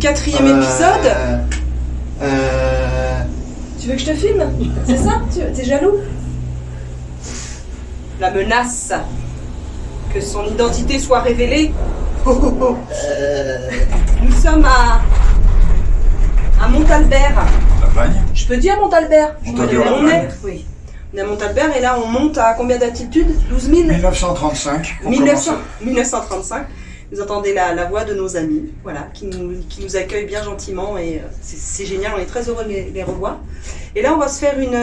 Quatrième épisode. Tu veux que je te filme? C'est ça? T'es jaloux? La menace que son identité soit révélée. Nous sommes à Montalbert. La Bagne. Je peux dire Montalbert? Montalbert, On la est, Bagne. oui. On est à Montalbert et là on monte à combien d'altitude? 12 000? 1935. 1935. Vous entendez la voix de nos amis, voilà, qui nous accueillent bien gentiment et c'est génial, on est très heureux de les revoir. Et là on va se faire une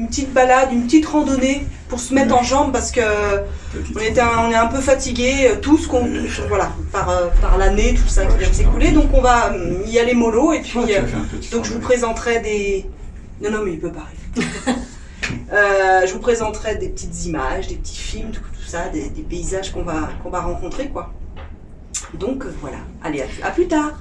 petite balade, une petite randonnée pour se mettre en jambes parce que on est un peu fatigués, tous, voilà, par l'année, tout ça qui vient de s'écouler, donc on va y aller mollo et puis donc je vous présenterai des... Non mais il peut pas arriver. Je vous présenterai des petites images, des petits films, tout ça, des paysages qu'on va rencontrer, quoi. Donc voilà, allez, à plus tard.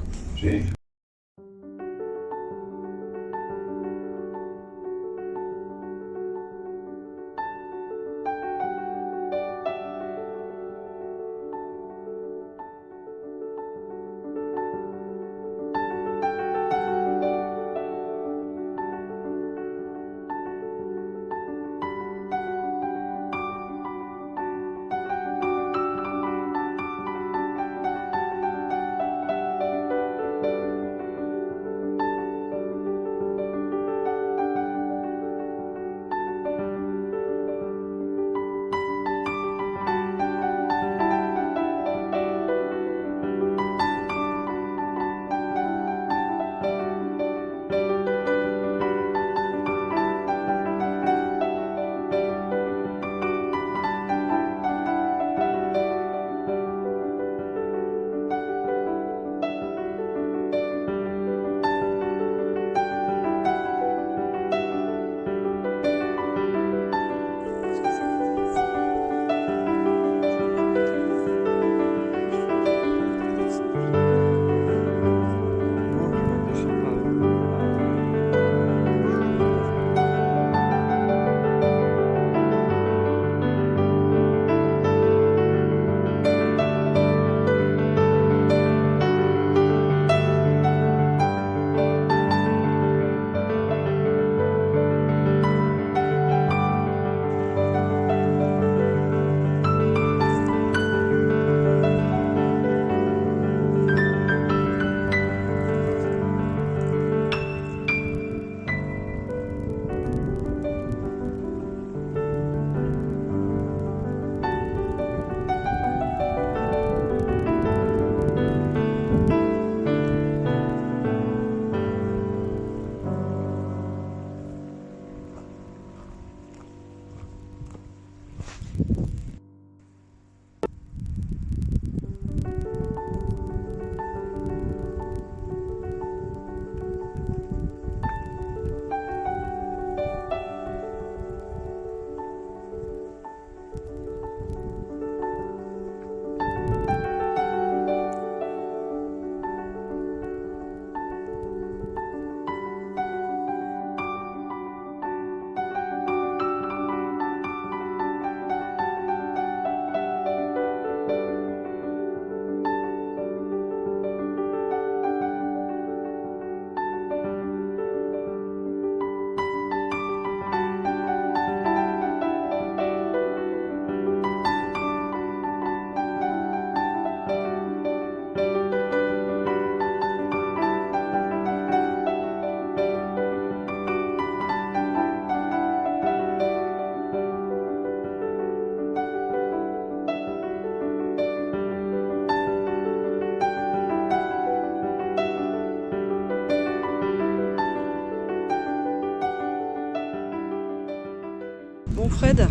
Bon Fred,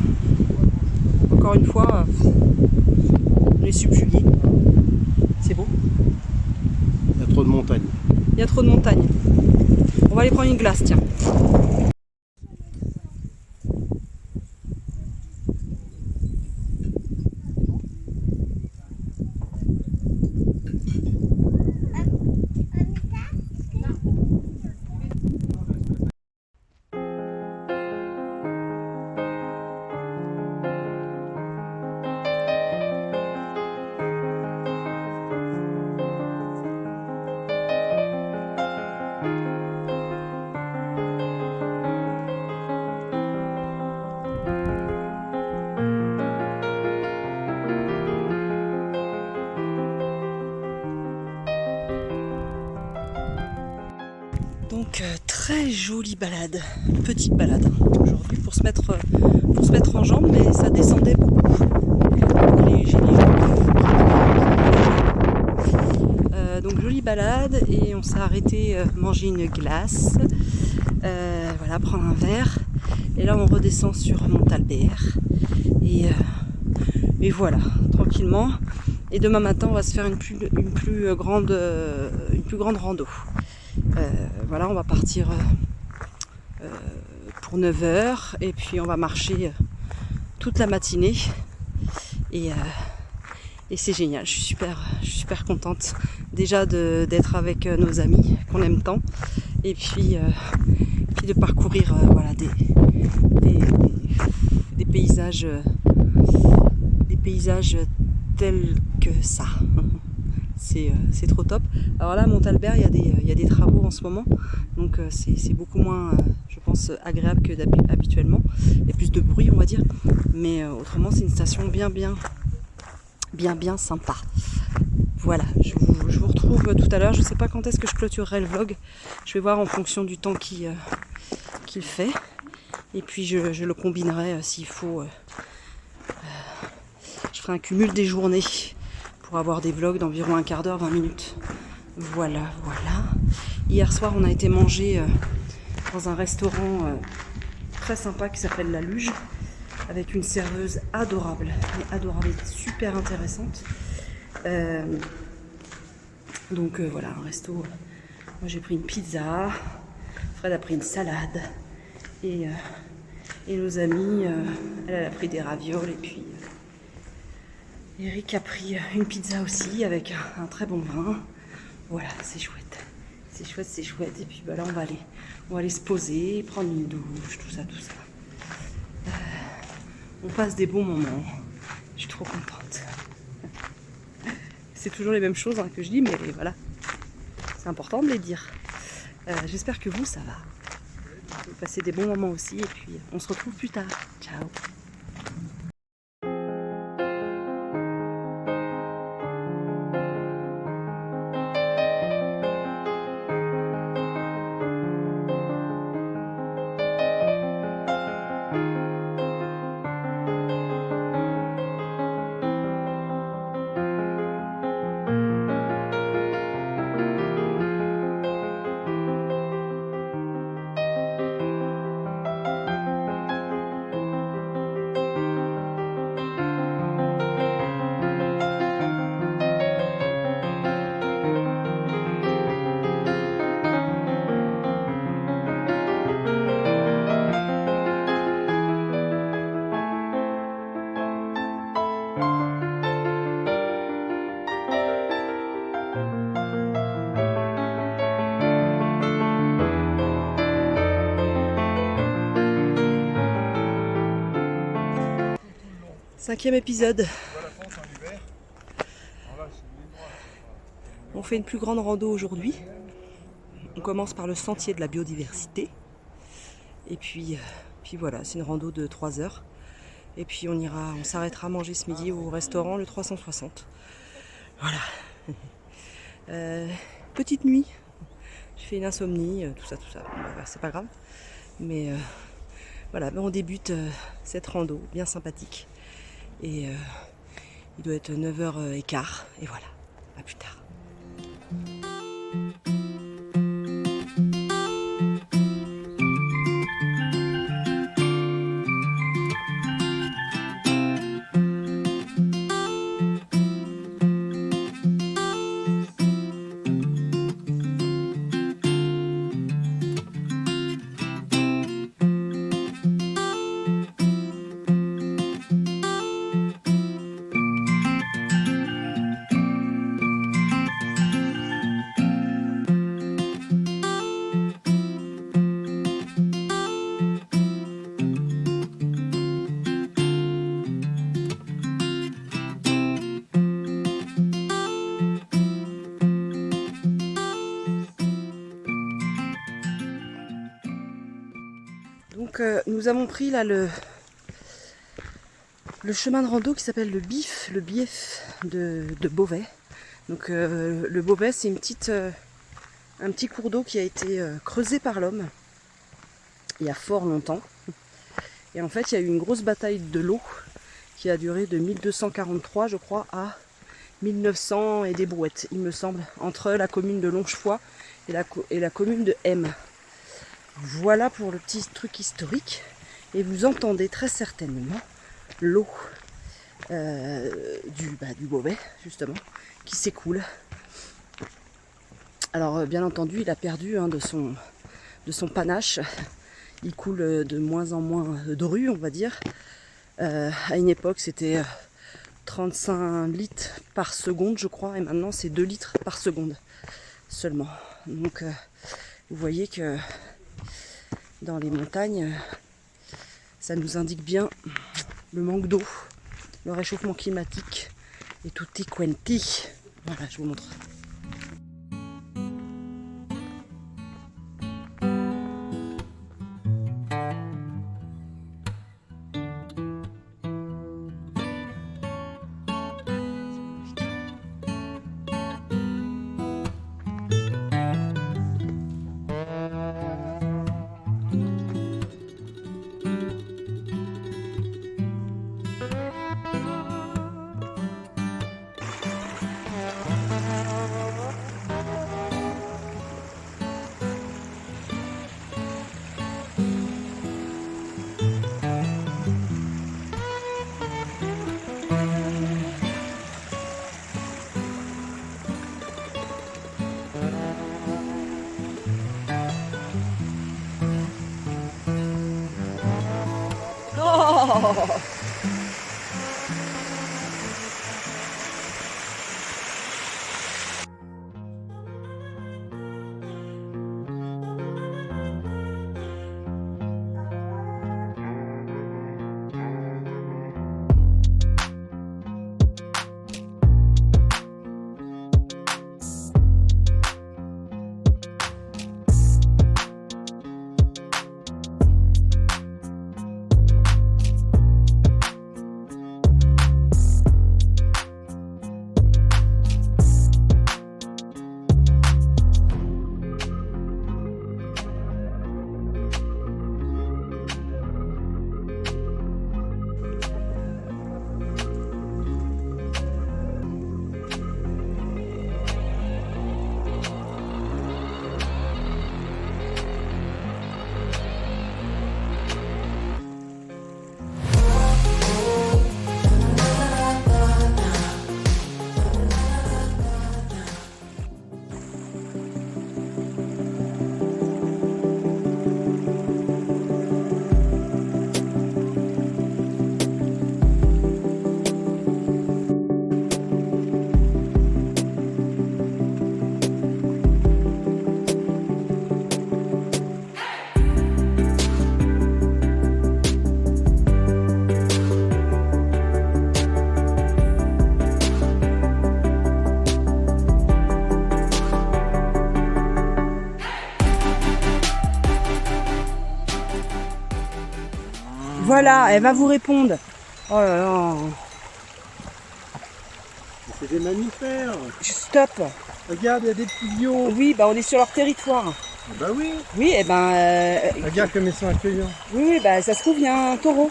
encore une fois, on est subjugué. C'est beau. Il y a trop de montagnes. Il y a trop de montagnes. On va aller prendre une glace, tiens. Donc très jolie balade, petite balade aujourd'hui pour se mettre en jambes, mais ça descendait beaucoup. Donc jolie balade et on s'est arrêté manger une glace, voilà, prendre un verre. Et là on redescend sur Montalbert et voilà, tranquillement. Et demain matin on va se faire une plus grande rando. Voilà, on va partir pour 9 h et puis on va marcher toute la matinée et c'est génial. Je suis super contente déjà d'être avec nos amis qu'on aime tant et puis de parcourir voilà, des paysages tels que ça. C'est trop top. Alors là à Montalbert il y a des travaux en ce moment, donc c'est beaucoup moins je pense agréable que habituellement. Il y a plus de bruit on va dire, mais autrement c'est une station bien sympa. Voilà, je vous retrouve tout à l'heure. Je ne sais pas quand est-ce que je clôturerai le vlog. Je vais voir en fonction du temps qu'il fait. Et puis je le combinerai s'il faut. Je ferai un cumul des journées pour avoir des vlogs d'environ un quart d'heure, 20 minutes. Voilà. Hier soir, on a été manger dans un restaurant très sympa qui s'appelle La Luge, avec une serveuse adorable, et super intéressante. Donc voilà, un resto. Moi j'ai pris une pizza, Fred a pris une salade et nos amis, elle a pris des ravioles et puis Eric a pris une pizza aussi avec un très bon vin. Voilà, c'est chouette. C'est chouette. Et puis bah, là on va aller se poser, prendre une douche, tout ça. On passe des bons moments. Je suis trop contente. C'est toujours les mêmes choses hein, que je dis, mais voilà. C'est important de les dire. J'espère que vous, ça va. Vous passez des bons moments aussi. Et puis, on se retrouve plus tard. Ciao. Cinquième épisode. On fait une plus grande rando aujourd'hui. On commence par le sentier de la biodiversité. Et puis voilà, c'est une rando de 3 heures. Et puis on s'arrêtera manger ce midi au restaurant le 360. Voilà. Petite nuit. J'ai fait une insomnie, tout ça. Bah, c'est pas grave. Mais voilà, on débute cette rando bien sympathique. Et il doit être 9h15. Et voilà, à plus tard. Donc nous avons pris là le chemin de rando qui s'appelle le bief de Beauvais. Donc le Beauvais c'est un un petit cours d'eau qui a été creusé par l'homme il y a fort longtemps. Et en fait, il y a eu une grosse bataille de l'eau qui a duré de 1243, je crois, à 1900 et des brouettes, il me semble, entre la commune de Longefoy et la commune de M. Voilà pour le petit truc historique. Et vous entendez très certainement l'eau du Beauvais, justement, qui s'écoule. Alors, bien entendu, il a perdu de son panache. Il coule de moins en moins de rue, on va dire. À une époque, c'était 35 litres par seconde, je crois, et maintenant, c'est 2 litres par seconde seulement. Donc, vous voyez que dans les montagnes, ça nous indique bien le manque d'eau, le réchauffement climatique et tutti quanti. Voilà, je vous montre. Oh! Voilà, elle va vous répondre. Oh là là. C'est des mammifères. Stop. Regarde, il y a des petits lions. Oui, bah on est sur leur territoire. Ah bah oui. Oui, et ben. Regarde comme ils sont accueillants. Oui, bah ça se trouve, il y a un taureau.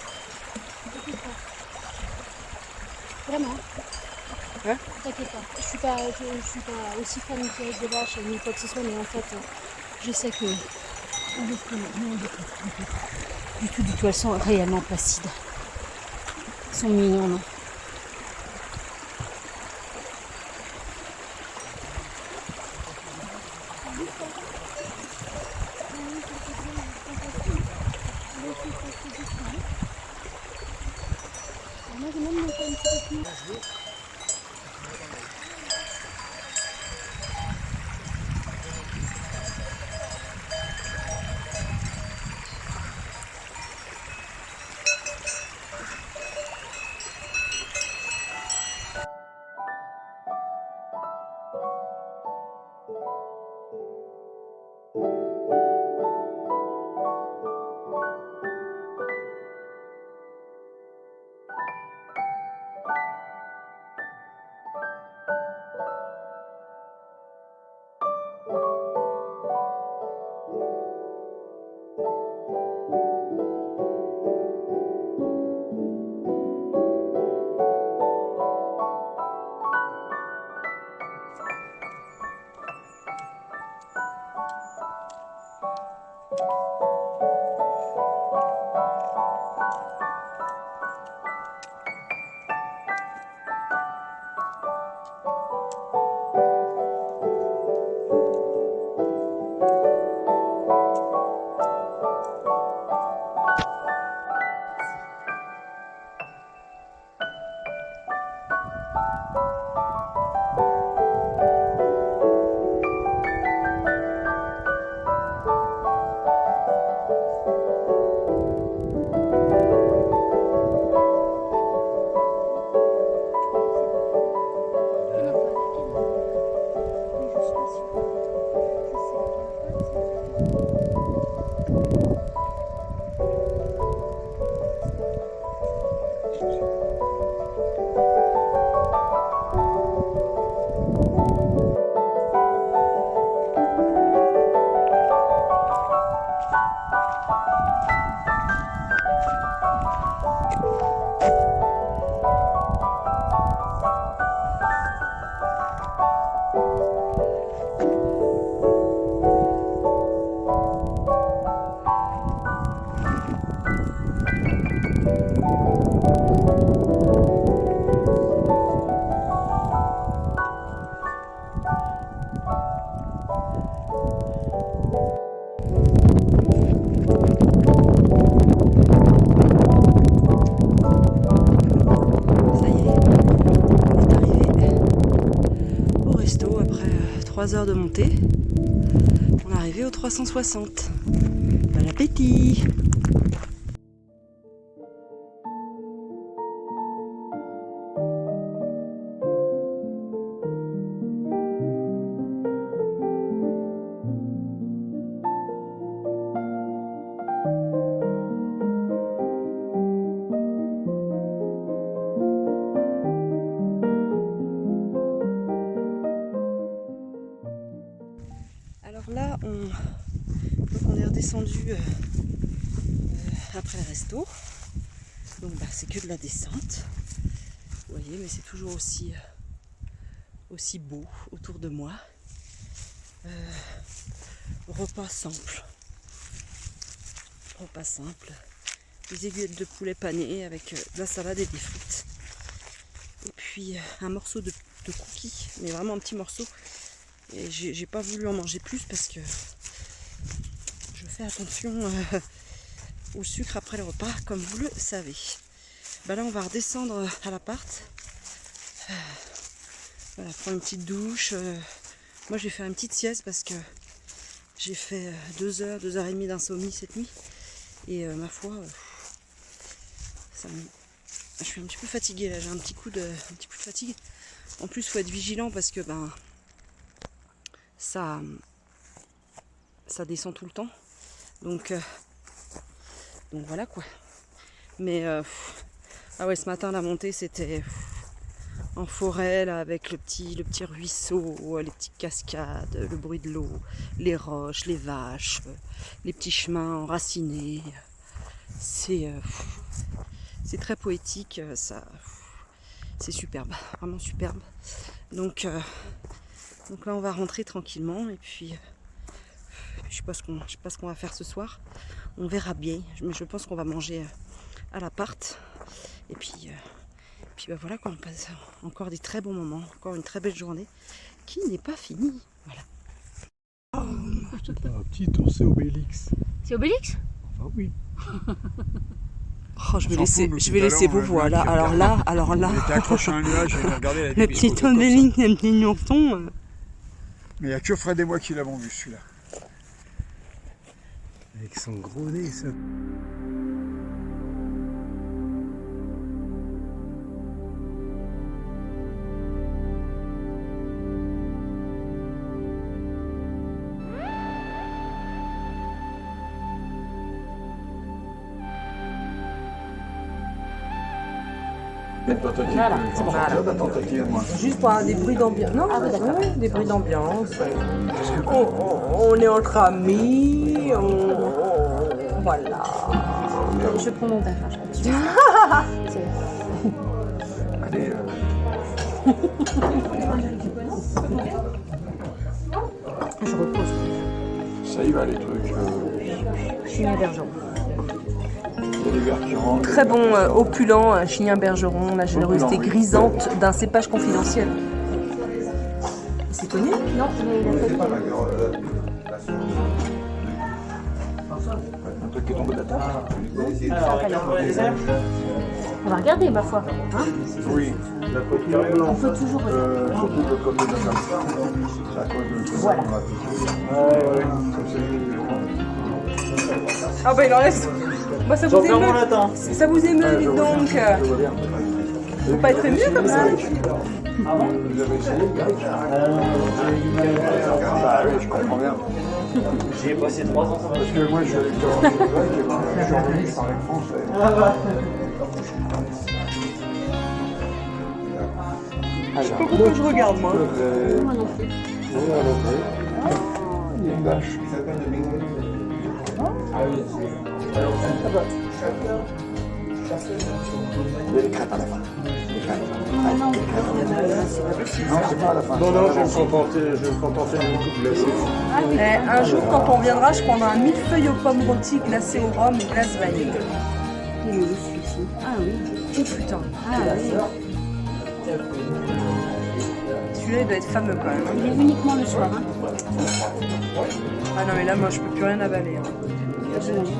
Vraiment. Hein? T'inquiète pas. Je suis pas aussi fan des vaches ni quoi que ce soit, mais en fait, je sais que. Non, du tout, elles sont réellement placides. Elles sont mignons, non? Heures de montée, on est arrivé au 360. Bon appétit! Alors là, on est redescendu après le resto. Donc c'est que de la descente. Vous voyez, mais c'est toujours aussi beau autour de moi. Repas simple. Repas simple. Des aiguillettes de poulet pané avec de la salade et des frites. Et puis un morceau de cookies, mais vraiment un petit morceau. Et j'ai pas voulu en manger plus parce que je fais attention au sucre après le repas, comme vous le savez. Là on va redescendre à l'appart. Voilà, prendre une petite douche. Moi je vais faire une petite sieste parce que j'ai fait 2 heures, 2 heures et demie d'insomnie cette nuit. Et ma foi, je suis un petit peu fatiguée là, j'ai un petit coup de fatigue. En plus il faut être vigilant parce que ça descend tout le temps, donc voilà quoi. Mais ah ouais, ce matin la montée c'était en forêt là, avec le petit ruisseau, les petites cascades, le bruit de l'eau, les roches, les vaches, les petits chemins enracinés. C'est très poétique, c'est superbe, vraiment superbe. Donc là on va rentrer tranquillement et puis je sais pas ce qu'on va faire ce soir. On verra bien, mais je pense qu'on va manger à l'appart. Et puis voilà quoi, on passe encore des très bons moments, encore une très belle journée qui n'est pas finie. Voilà. Un petit tour, c'est Obélix. C'est Obélix? Enfin oui. Oh, je vais laisser vos voix là. Alors là. On était accroché à un nuage et on regardait la Le petit Obélix, le petit ourson. Mais il n'y a que Fred et moi qui l'avons vu celui-là. Avec son gros nez, ça. Voilà, juste pour avoir des bruits d'ambiance. Non, des bruits d'ambiance. On est entre amis, voilà. Je prends mon verre. Allez, Je repose. ça y va les trucs. Chignin Bergeron. Il y a des verres qui rentrent. Très bon, opulent, Chignin Bergeron, la générosité grisante d'un cépage confidentiel. C'est connu? Non, mais il a fait. Un truc qui est tombé de la table. On va regarder, ma foi. Hein, Oui. on peut toujours regarder. Voilà. Ah bah il en laisse. Bah ça vous émeut. Ça vous émeut, dites donc. Faut pas être ému comme ça. Vous avez essayé? Bah oui, je comprends bien. J'y ai passé 3 ans. Parce que moi je suis avec toi, je suis revenu, je parlais français. Je sais pas pourquoi je regarde moi. Moi non plus. Il y a une vache. Oui, les crêpes à la fin. Les crêpes. Ah non, c'est pas possible. Non, c'est pas à la fin. Non, non, je vais me contenter d'une coupe glacée. Ah oui. Un jour, quand on viendra, je prendrai un millefeuille aux pommes rôties glacé au rhum et glace vanille. Il est où celui-ci? Ah oui. Oh putain. Ah oui. Celui-là, il doit être fameux quand même. Il est uniquement le soir. Hein. Ah non, mais là, moi, je peux plus rien avaler. Hein. J'imagine.